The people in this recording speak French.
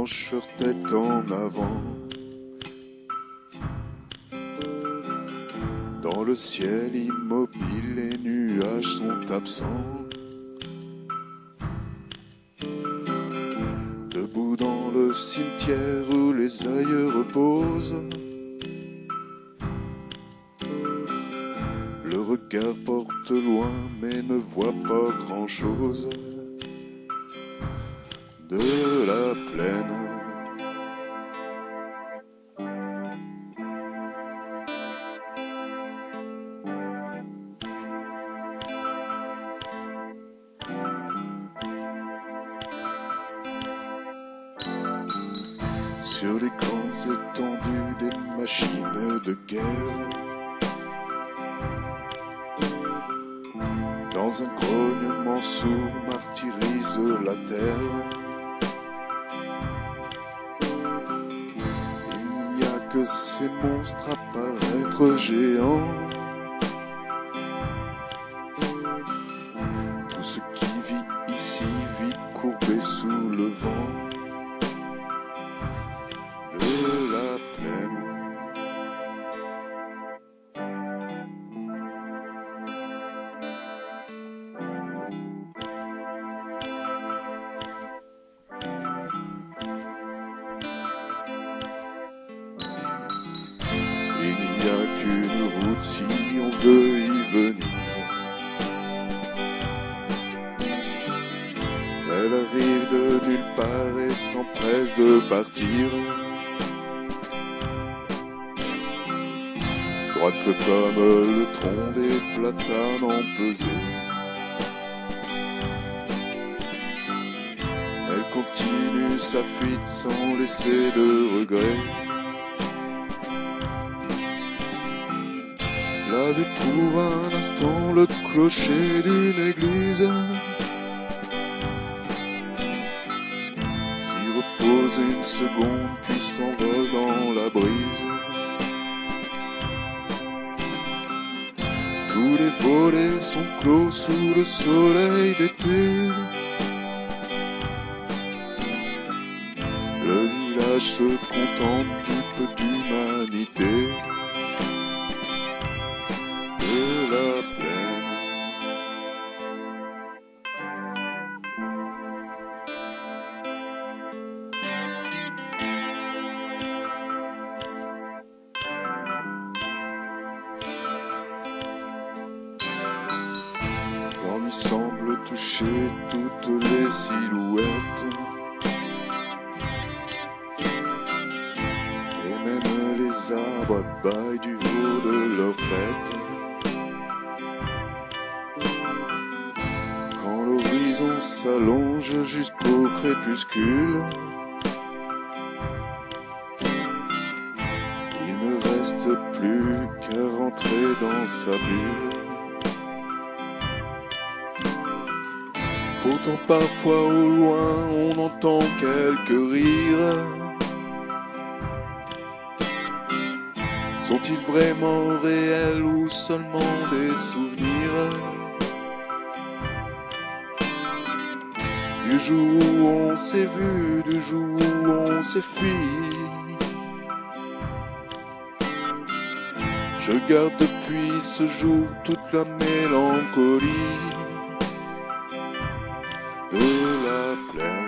penche leur tête en avant. Dans le ciel immobile, les nuages sont absents. Debout dans le cimetière où les aïeux reposent, le regard porte loin mais ne voit pas grand-chose de la plaine. Sur les grandes étendues des machines de guerre, dans un grognement sourd martyrise la terre. Il n'y a que ces monstres à paraître géants. Tout ce qui vit ici vit courbé sous le vent de la plaine. Il n'y a qu'une route si on veut y venir. Elle arrive de nulle part et s'empresse de partir. Droite comme le tronc des platanes empesés. Elle continue sa fuite sans laisser de regret. La vue trouve un instant le clocher d'une église. S'y repose une seconde puis s'envole dans la brise. Tous les volets sont clos sous le soleil d'été. Le village se contente du peu d'humanité de la plaine. La nuit semble toucher toutes les silhouettes, et même les arbres baillent du haut de leur fête. Quand l'horizon s'allonge jusqu'au crépuscule, il ne reste plus qu'à rentrer dans sa bulle. Pourtant parfois au loin on entend quelques rires. Sont-ils vraiment réels ou seulement des souvenirs du jour où on s'est vu, du jour où on s'est fui? Je garde depuis ce jour toute la mélancolie de la plaine.